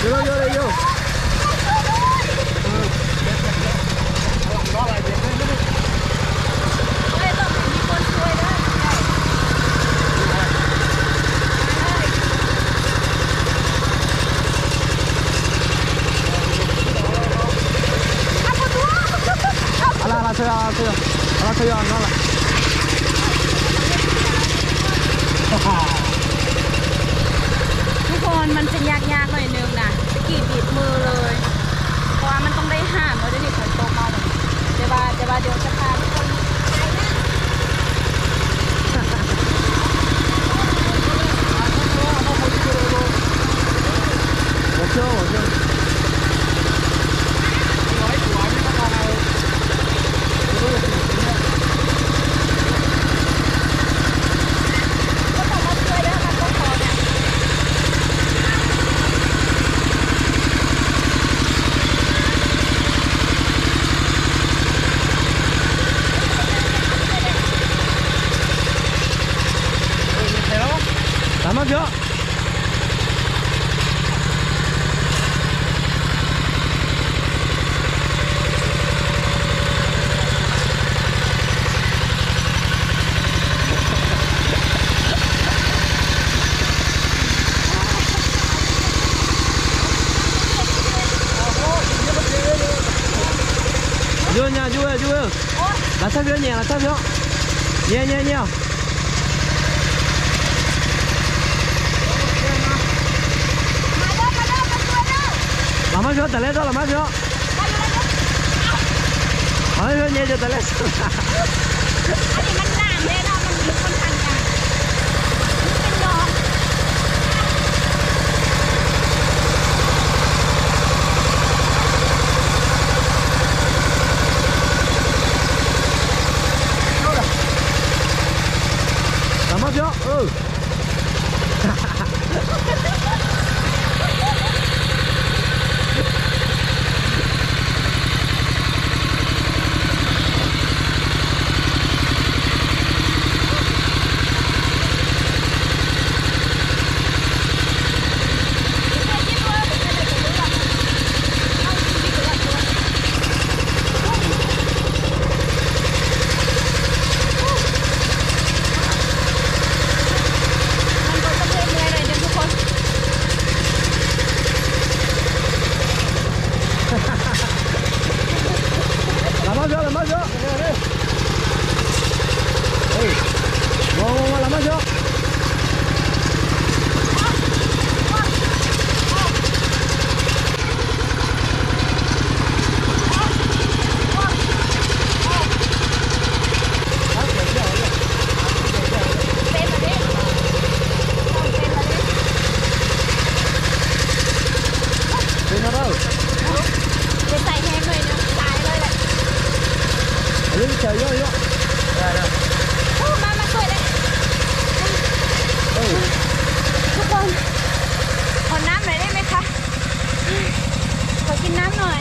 vô vô đây vô Ala saya nó là ทุกคนมันจะยากๆหน่อยนึงนะตะกี้บีบมือเลยเพราะว่ามันต้องได้ห้ามแล้วเดี๋ยวนี้ฝนตกมาเลยเดี๋ยวเดี๋ยวจะพาทุกคนmột chỗ làm mất chưa vui nha vui là sao phía nhẹ là sao phía nhẹ làm mất chưa tạt lên đó làm mất chưa hỏi phía nhẹ cho tạt lên อันนี้มันน้ำเลยเนาะมันมีคนทันกันเป็นน้อง làm mất chưa làm mất chưa ngon làm mất chưa nó đâu จะใส่แห้งเลยนะตายเลยแหละ đi chờ vô đây โอ้มาช่วยเลยทุกคนขอน้ำหน่อยได้ไหมคะขอกินน้ำหน่อย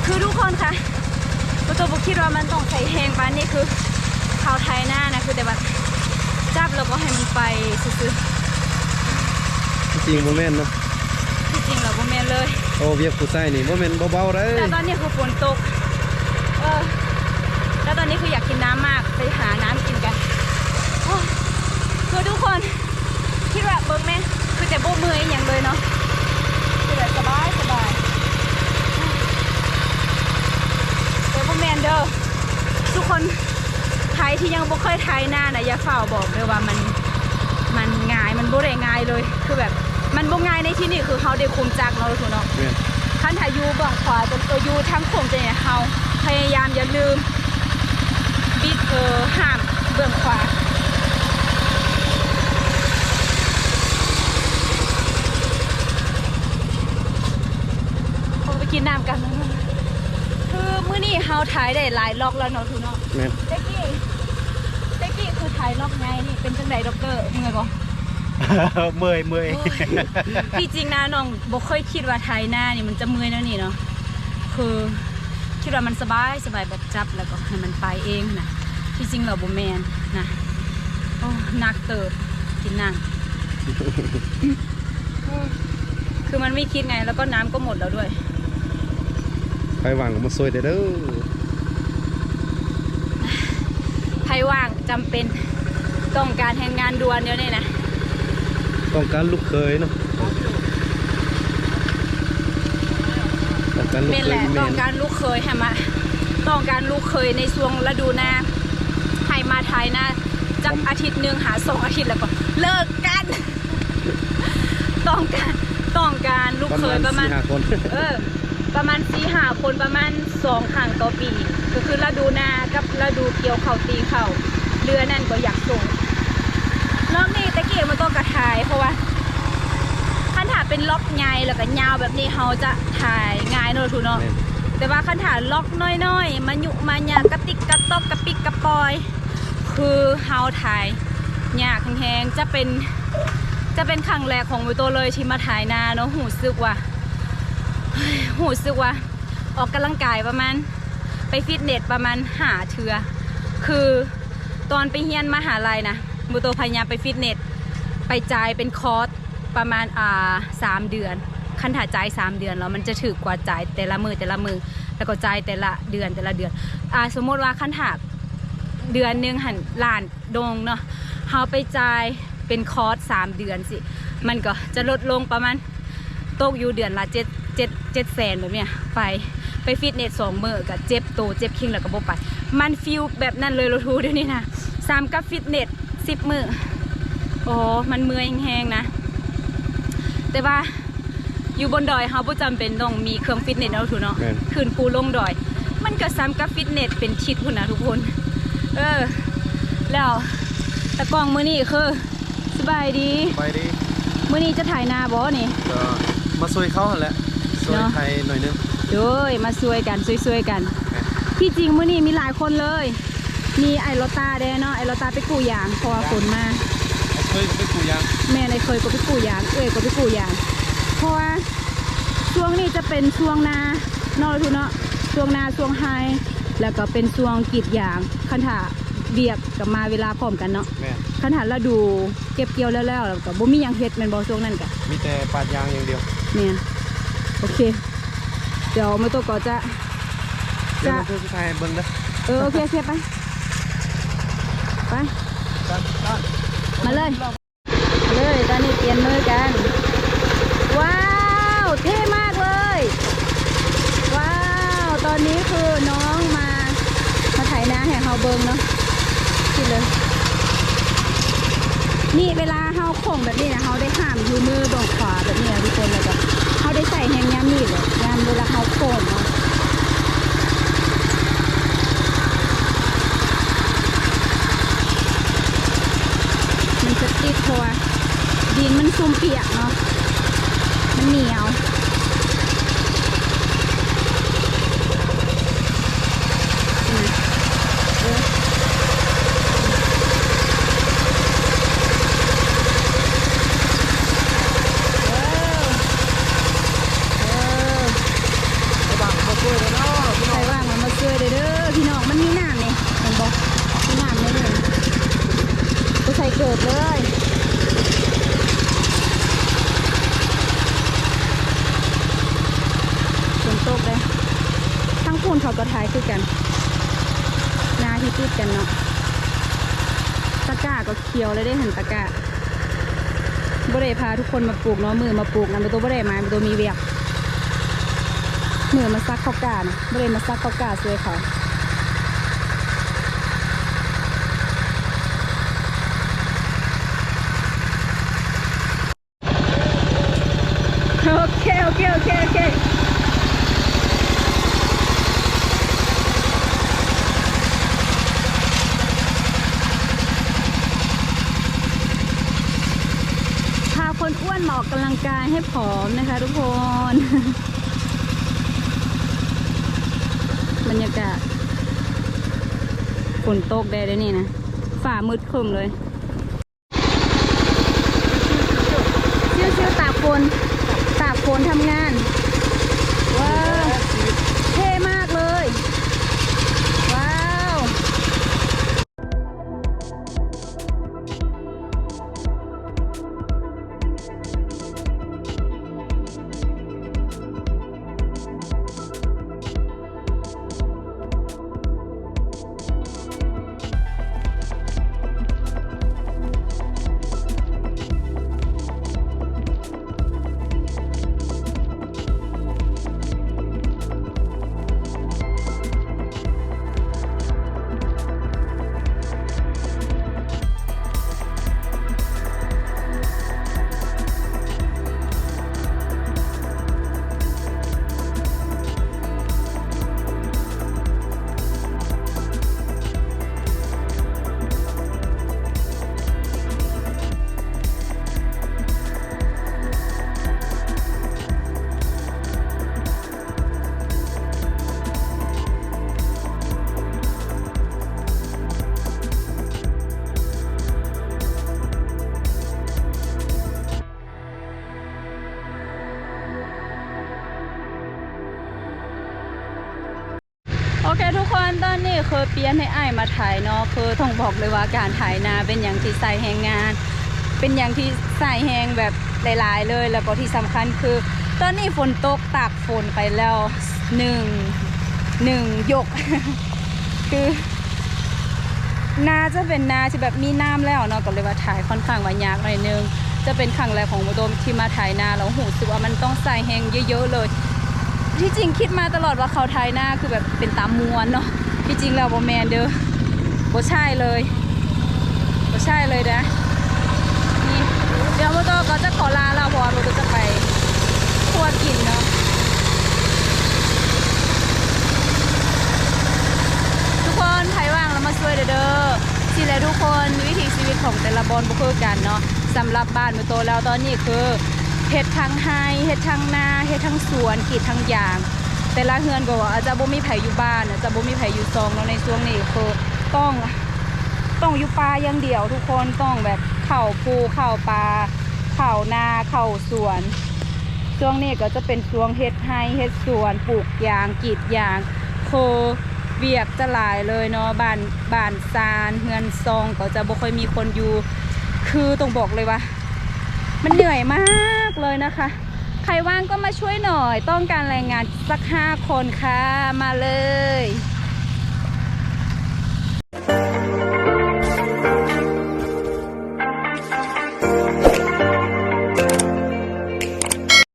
คือทุกคนค่ะตัวบุคิดว่ามันต้องใส่แห้งปานนี่คือข้าวไทยหน้านะคือแต่แบบจับแล้วก็ให้มันไปซื่อ จริงโมเมนต์เนาะ ๆที่จริงเราบ่แม่นเลย โอ้เวียกผู้ใส่นี่โมเมนต์เบาๆได้ แต่ตอนนี้คือฝนตกแล้วตอนนี้คืออยากกินน้ำมากไปหาน้ำกินกันโอ้คือทุกคนคิดว่าเบิ้งแม่คือจะโบมืออย่างเลยเนาะคือแบบสบายแต่โบแมนเด้อทุกคนไทยที่ยังบ่เคยไทยหน้านะอย่าเฝ้าบอกเลยว่ามันง่ายมันบ่ได้ง่ายเลยคือแบบมันบ่ง่ายในที่นี่คือเขาได้คุมจักรเนาะทุกคนเนาะขั้นถ่ายยูเบื้องขวาจนตัวยูทั้งโค้งจะเนี่ยเขาพยายามอย่าลืมบิดห้ามเบื้องขวาไปกินน้ำกันคือมื้อนี้เฮาถ่ายได้หลายล็อกแล้วเนาะทุกเนาะเต็กกี้คือถ่ายล็อกไงนี่เป็นจังไดด็อกเตอร์เมื่อยบ่ เมื่อย ที่จริงนะน้องบ่เคยคิดว่าถ่ายหน้านี่มันจะเมื่อยแล้วนี่เนาะคือคิดว่ามันสบายแบบจับแล้วก็ให้มันไปเองนะที่จริงเราบ่แมนนะโอ้นักเติบกินนั่ง คือ คือมันไม่คิดไงแล้วก็น้ำก็หมดแล้วด้วย ไปหวังมาซวยเด้อ ใครว่างจำเป็นต้องการแห่งงานด่วนเดี๋ยวนี้นะ ต้องการลูกเคยเนาะต้องการลูก เป็น เค แห ย ละต้องการลูกเคยให้มาต้องการลูกเคยในช่วงฤดูหน้าให้มาไทยนะจักอาทิตย์หนึ่งหา2 อาทิตย์แล้วก็เลิกกัน ต้องการลูกเคยประมาณ 4-5 คน ประมาณ4-5 คนประมาณ2 ครั้งต่อปีก็คือฤดูหน้ากับฤดูเกี่ยวข้าวตีข้าวเรือนั่นก็อยากส่งรอบนี้ตะเกียบมันต้องกระทายเพราะว่าขั้นถาเป็นล็อกใหญ่แล้วก็ยาวแบบนี้เขาจะถ่ายง่ายเนอะทุนเนาะแต่ว่าขั้นถาล็อกน้อยๆมันยุมันยากระติกกระตอกกระปิกกระปอย คือเฮาถ่ายยากแห้งๆจะเป็นครั้งแรกของวิโตเลยที่มาถ่ายนาเนาะหูสึกว่าออกกำลังกายประมาณไปฟิตเนสประมาณ5 เทื่อคือตอนไปเรียนมหาลัยนะวิโตพยายามไปฟิตเนสไปจ่ายเป็นคอร์สประมาณ3 เดือนขั้นถ่ายจ่าย3 เดือนแล้วมันจะถือกว่าจ่ายแต่ละมือแล้วก็จ่ายแต่ละเดือนสมมติว่าขั้นถ่ายเดือนหนึ่งหันล้านดงเนาะเฮาไปจ่ายเป็นคอร์ส3 เดือนสิมันก็จะลดลงประมาณตกอยู่เดือนละ7 แสนแบบเนี้ยไปฟิตเนส2 มื้อกับเจ็บโตเจ็บคิงแล้วก็บ่ไปมันฟิลแบบนั้นเลยเราทูเดี๋ยวนี้นะ3กับฟิตเนส10 มื้อโอ้มันเมื่อยแห้งๆนะแต่ว่าอยู่บนดอยเฮาบ่จำเป็นต้องมีเครื่องฟิตเนสเราทูเนาะขึ้นภูลงดอยมันก็3กับฟิตเนสเป็นทิศพุ่นนะทุกคนแล้วตะกล้องมื้อนี้คือสบายดีมื้อนี้จะถ่ายนาบ่นี่ก็มาซวยเขาหั่นแหละซวยไทยหน่อยนึงโดยมาซวยกันซวยๆกันที่จริงมื้อนี้มีหลายคนเลยมีไอโรตาเด้เนาะไอโรตาไปกู้ยางเพราะว่าฝนมาเคยก็ไปกู้ยางแม่ในเคยก็ไปกู้ยางก็ไปกู้ยางเพราะว่าช่วงนี้จะเป็นช่วงนาเนาะทุกเนาะช่วงนาช่วงไฮแล้วก็เป็นช่วงกรีดยางคันถาเบียกกับมาเวลาพร้อมกันเนาะคันถาเราดูเก็บเกี่ยวแล้วก็บ่มีหยังเฮ็ดแม่นบ่ช่วงนั้นก็มีแต่ปาดยางอย่างเดียวแม่นโอเคเดี๋ยวมื้อโตก็จะคือไทยเบิ่งเด้อโอเคไปมาเลยตอนนี้เปลี่ยนมือกันว้าวเท่มากเลยว้าวตอนนี้คือน้องมาไถนาแห่เฮาเบิงเนาะคิดเลยนี่เวลาเฮาโค้งแบบนี้นะเฮาได้ห้ามอยู่มือตรงขวาแบบนี้นะทุกคนเลยจ้ะเฮาได้ใส่แฮงยามนี่เลยยามเวลาเฮาโค้งเนาะมันจะติดเพราะว่าดินมันซุ่มเปียกเนาะมันเหนียวใครว่างมันมาช่วยเด้อพี่น้องมันมีน้ำเนี่ยเห็นบอกมีน้ำเลยก็ใส่เกิดเลยฝนตกเลยทั้งคุณเขาก็ถ่ายคือกันนาที่ติดกันเนาะตะกร้าก็เขียวเลยได้เห็นตะกร้าบ่ได้พาทุกคนมาปลูกเนาะมือมาปลูกนะมันตัวบ่ได้มามันตัวมีเวียกมือมาซักข้าวกานะบ่ได้มาซักข้าวกาสวยเขาโอเคพาคนอ้วนมาออกกำลังกายให้ผอมนะคะทุกคนบรรยากาศฝนตกได้เลยนี่นะฝ่ามืดครึ้มเลยชิวๆตากฝนทำงานว้าวเท่มากเลยว้าว เคทุกคนตอนนี้คือเปลี่ยนให้อ้ายมาถ่ายเนาะคือต้องบอกเลยว่าการถ่ายนาเป็นอย่างที่ใส่แหงงาน เป็นอย่างที่ใส่แหงแบบหลายๆเลยแล้วก็ที่สำคัญคือ ตอนนี้ฝนตกตากฝนไปแล้วหนึ่งหยก คือนาจะเป็นนาที่แบบมีน้ำแล้วเนาะก็เลยว่าถ่ายค่อนข้างว่ายากหน่อยนึงจะเป็นครั้งแรกของโมโดมที่มาถ่ายนาแล้วหูสึกว่ามันต้องใส่แหงเยอะๆเลยที่จริงคิดมาตลอดว่าเขาถ่ายนาคือแบบเป็นตามมวนเนาะที่จริงแล้วโบแมนเด้อโบใช่เลยโบใช่เลยนะนี่เดี๋ยวโมโตก็จะขอลาแล้วเพราะว่าโมโตจะไปคั่วกินเนาะทุกคนใครว่างแล้วมาช่วยเด้อสิแลทุกคนวิถีชีวิตของแต่ละบอนบ่คือกันเนาะสำหรับบ้านโมโตแล้วตอนนี้คือเฮ็ดทั้งไฮเฮ็ดทั้งนาเฮ็ดทั้งสวนกรีดทั้งยางแต่ละเฮือนก็ว่าอาจจะบ่มีไผอยู่บ้านอาจจะบ่มีไผอยู่ซองเนาะในช่วงนี้คือต้องอยู่ป่าอย่างเดียวทุกคนต้องแบบเข้าภูเข้าป่าเข้านาเข้าสวนช่วงนี้ก็จะเป็นช่วงเฮ็ดไฮเฮ็ดสวนปลูกยางกรีดยางเวียกจะหลายเลยเนาะบ้านซานเฮือนซองก็จะบ่ค่อยมีคนอยู่คือต้องบอกเลยว่ามันเหนื่อยมากเลยนะคะใครว่างก็มาช่วยหน่อยต้องการแรงงานสัก5 คนค่ะมาเลย